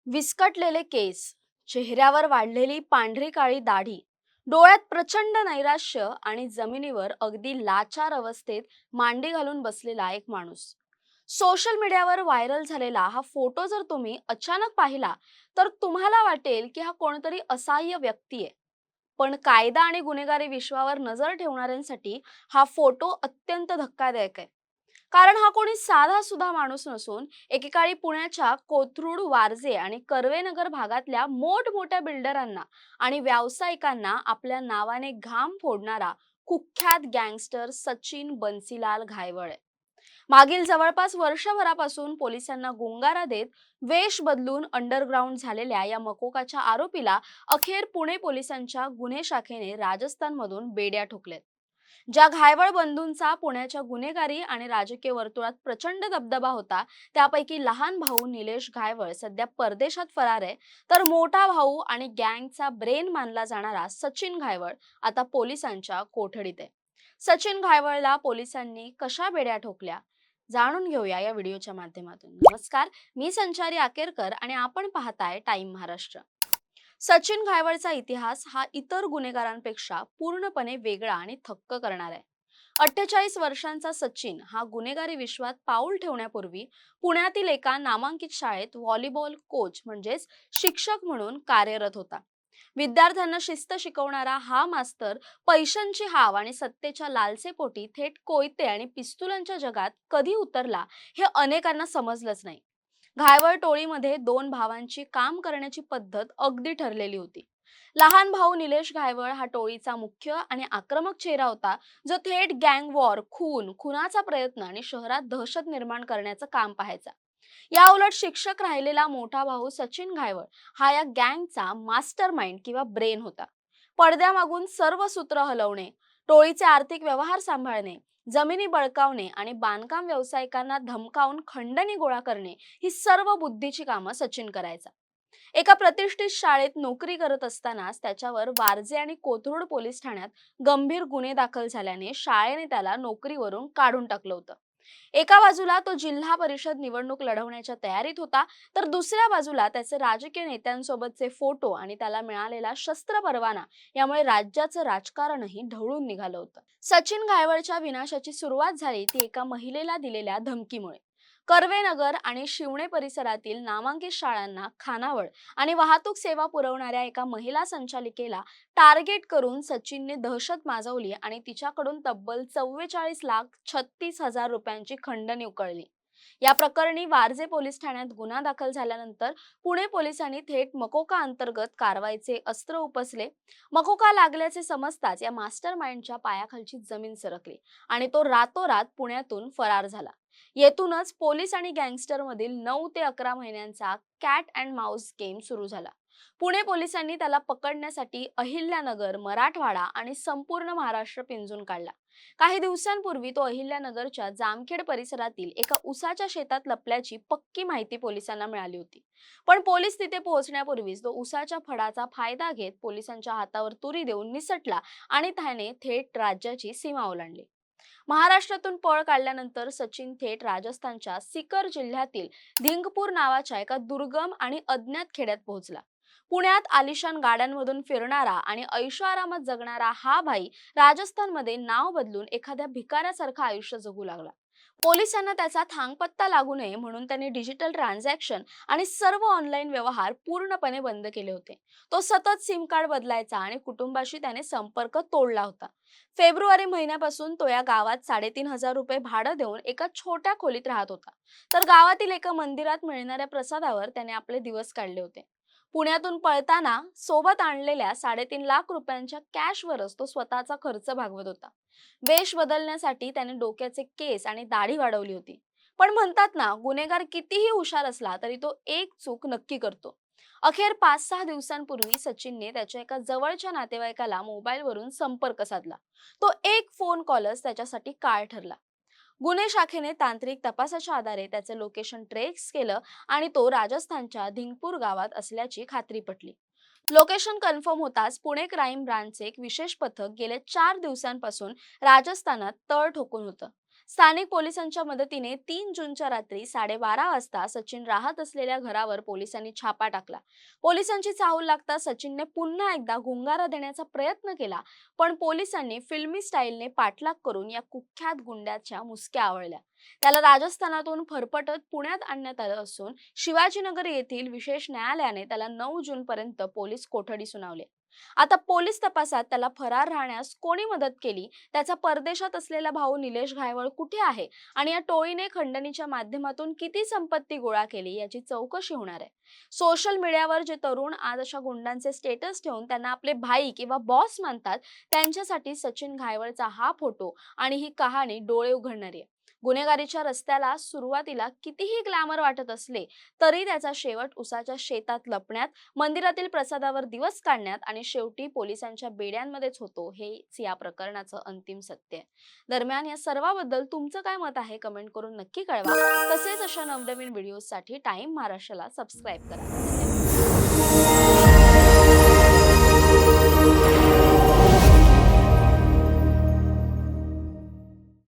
विस्कटलेले केस, चेहऱ्यावर वाढलेली पांढरी काळी दाढी, डोळ्यात प्रचंड नैराश्य आणि जमिनीवर अगदी लाचार अवस्थेत मांडी घालून बसलेला एक माणूस. सोशल मीडियावर व्हायरल झालेला हा फोटो जर तुम्ही अचानक पाहिला तर तुम्हाला वाटेल की हा कोणतरी असहाय्य व्यक्ती आहे. पण कायदा आणि गुन्हेगारी विश्वावर नजर ठेवणाऱ्यांसाठी हा फोटो अत्यंत धक्कादायक आहे. कारण हा कोणी साधा सुद्धा माणूस नसून एकेकाळी पुण्याच्या कोथरूड, वारजे आणि कर्वेनगर भागातल्या मोठमोठ्या बिल्डरांना आणि व्यावसायिकांना आपल्या नावाने घाम फोडणारा कुख्यात गँगस्टर सचिन बन्सीलाल घायवळ आहे. मागील जवळपास वर्षभरापासून पोलिसांना गुंगारा देत वेश बदलून अंडरग्राऊंड झालेल्या या मकोकाच्या आरोपीला अखेर पुणे पोलिसांच्या गुन्हे शाखेने राजस्थानमधून बेड्या ठोकल्यात. ज्या घायवळ बंधूंचा पुण्याच्या गुन्हेगारी आणि राजकीय वर्तुळात प्रचंड दबदबा होता, त्यापैकी लहान भाऊ निलेश घायवळ सध्या परदेशात फरार आहे, तर मोठा भाऊ आणि गँगचा ब्रेन मानला जाणारा सचिन घायवळ आता पोलिसांच्या कोठडीत आहे. सचिन घायवळला पोलिसांनी कशा बेड्या ठोकल्या, जाणून घेऊया या व्हिडिओच्या माध्यमातून. नमस्कार, मी संचारी आकेरकर आणि आपण पाहताय टाइम महाराष्ट्र. सचिन घायवळचा इतिहास हा इतर गुन्हेगारांपेक्षा पूर्णपणे वेगळा आणि थक्क करणारा आहे. 48 वर्षांचा सचिन हा गुन्हेगारी विश्वात पाऊल ठेवण्यापूर्वी पुण्यातील एका नामांकित शाळेत व्हॉलीबॉल कोच म्हणजेच शिक्षक म्हणून कार्यरत होता. विद्यार्थ्यांना शिस्त शिकवणारा हा मास्तर पैशांची हाव आणि सत्तेच्या लालसेपोटी थेट कोयते आणि पिस्तुलांच्या जगात कधी उतरला हे अनेकांना समजलंच नाही. घायवळ टोळीमध्ये दोन भावांची काम करण्याची पद्धत अगदी ठरलेली होती. लहान भाऊ निलेश घायवळ हा टोळीचा मुख्य आणि आक्रमक चेहरा होता, जो थेट गँग वॉर, खुनाचा प्रयत्न आणि शहरात दहशत निर्माण करण्याचं काम पाहायचा. या उलट शिक्षक राहिलेला मोठा भाऊ सचिन घायवळ हा या गँगचा मास्टर माइंड किंवा ब्रेन होता. पडद्यामागून सर्व सूत्र हलवणे, टोळीचे आर्थिक व्यवहार सांभाळणे, जमिनी बळकावणे आणि बांधकाम व्यावसायिकांना धमकावून खंडणी गोळा करणे ही सर्व बुद्धीची कामं सचिन करायचा. एका प्रतिष्ठित शाळेत नोकरी करत असतानाच त्याच्यावर वारजे आणि कोथरूड पोलीस ठाण्यात गंभीर गुन्हे दाखल झाल्याने शाळेने त्याला नोकरीवरून काढून टाकलं होतं. एका बाजूला तो जिल्हा परिषद निवडणूक लढवण्याच्या तयारीत होता, तर दुसऱ्या बाजूला त्याचे राजकीय नेत्यांसोबतचे फोटो आणि त्याला मिळालेला शस्त्र परवाना यामुळे राज्याचं राजकारणही ढवळून निघालं होतं. सचिन घायवळच्या विनाशाची सुरुवात झाली ती एका महिलेला दिलेल्या धमकीमुळे. कर्वेनगर आणि शिवणे परिसरातील नामांकित शाळांना खानावळ आणि वाहतूक सेवा पुरवणाऱ्या एका महिला संचालिकेला टार्गेट करून सचिनने दहशत माजवली आणि तिच्याकडून तब्बल 44,36,000 रुपयांची खंडणी उकळली. या प्रकरणी वारजे पोलीस ठाण्यात गुन्हा दाखल झाल्यानंतर पुणे पोलिसांनी थेट मकोका अंतर्गत कारवाईचे अस्त्र उपसले. मकोका लागल्याचे समजताच या मास्टर माइंडच्या पायाखालची जमीन सरकली आणि तो रातोरात पुण्यातून फरार झाला. येथूनच पोलीस आणि गँगस्टर मधील 9 ते 11 महिन्यांचा कॅट अँड माऊस गेम सुरू झाला. पुणे पोलिसांनी त्याला पकडण्यासाठी अहिल्यानगर, मराठवाडा आणि संपूर्ण महाराष्ट्र पिंजून काढला. काही दिवसांपूर्वी तो अहिल्यानगरच्या जामखेड परिसरातील एका उसाच्या शेतात लपल्याची पक्की माहिती पोलिसांना मिळाली होती. पण पोलीस तिथे पोहोचण्यापूर्वीच तो उसाच्या फडाचा फायदा घेत पोलिसांच्या हातावर तुरी देऊन निसटला आणि त्याने थेट राज्याची सीमा ओलांडली. महाराष्ट्रातून पळ काढल्यानंतर सचिन थेट राजस्थानच्या सिकर जिल्ह्यातील धिंगपूर नावाच्या एका दुर्गम आणि अज्ञात खेड्यात पोहोचला. पुण्यात आलिशान गाड्यांमधून फिरणारा आणि ऐशोआरामात जगणारा हा भाई राजस्थानमध्ये नाव बदलून एखाद्या भिकाऱ्यासारखं आयुष्य जगू लागला. पोलिसांना त्याचा थांगपत्ता लागू नये म्हणून त्यांनी डिजिटल ट्रान्झॅक्शन आणि सर्व ऑनलाईन व्यवहार पूर्णपणे बंद केले होते. तो सतत सिम कार्ड बदलायचा आणि कुटुंबाशी त्याने संपर्क तोडला होता. फेब्रुवारी महिन्यापासून तो या गावात 3,500 रुपये भाडं देऊन एका छोट्या खोलीत राहत होता. तर गावातील एका मंदिरात मिळणाऱ्या प्रसादावर त्याने आपले दिवस काढले होते. पुण्यातून पळताना सोबत आणलेल्या 3.5 लाख रुपयांच्या कॅशवरच तो स्वतःचा खर्च भागवत होता. वेश बदलण्यासाठी त्याने डोक्याचे केस आणि दाढी वाढवली होती. पण म्हणतात ना, गुन्हेगार कितीही हुशार असला तरी तो एक चूक नक्की करतो. अखेर 5-6 दिवसांपूर्वी सचिनने त्याच्या एका जवळच्या नातेवाईकाला मोबाईलवरून संपर्क साधला. तो एक फोन कॉलच त्याच्यासाठी काळ ठरला. गुन्हे शाखेने तांत्रिक तपासाच्या आधारे त्याचे लोकेशन ट्रेस केलं आणि तो राजस्थानच्या धिंगपूर गावात असल्याची खात्री पटली. लोकेशन कन्फर्म होताच पुणे क्राईम ब्रांचचे एक विशेष पथक गेल्या 4 दिवसांपासून राजस्थानात तळ ठोकून होतं. स्थानिक पोलिसांच्या मदतीने 3 जूनच्या रात्री 12:30 वाजता सचिन राहत असलेल्या घरावर पोलिसांनी छापा टाकला. पोलिसांची चाहूल लागता सचिनने पुन्हा एकदा गुंगारा देण्याचा प्रयत्न केला, पण पोलिसांनी फिल्मी स्टाईलने पाठलाग करून या कुख्यात गुंड्याच्या मुसक्या आवळल्या. त्याला राजस्थानातून फरफटत पुण्यात आणण्यात आलं असून शिवाजीनगर येथील विशेष न्यायालयाने त्याला 9 जून पर्यंत पोलीस कोठडी सुनावली. आता पोलीस तपासात त्याला फरार राहण्यास कोणी मदत केली, त्याचा परदेशात असलेला भाऊ निलेश घायवळ कुठे आहे आणि या टोळीने खंडणीच्या माध्यमातून किती संपत्ती गोळा केली याची चौकशी होणार आहे. सोशल मीडियावर जे तरुण आज अशा गुंडांचे स्टेटस ठेवून त्यांना आपले भाई किंवा बॉस मानतात, त्यांच्यासाठी सचिन घायवळचा हा फोटो आणि ही कहाणी डोळे उघडणारी आहे. गुन्हेगारीच्या रस्त्याला सुरुवातीला कितीही ग्लॅमर वाटत असले तरी त्याचा शेवट उसाच्या शेतात लपण्यात, मंदिरातील प्रसादावर दिवस काढण्यात आणि शेवटी पोलिसांच्या बेड्यांमध्येच होतो, हेच या प्रकरणाचं अंतिम सत्य आहे. दरम्यान या सर्वाबद्दल तुमचं काय मत आहे कमेंट करून नक्की कळवा. तसेच अशा नवनवीन व्हिडिओसाठी टाइम महाराष्ट्राला सबस्क्राईब करा. धन्यवाद.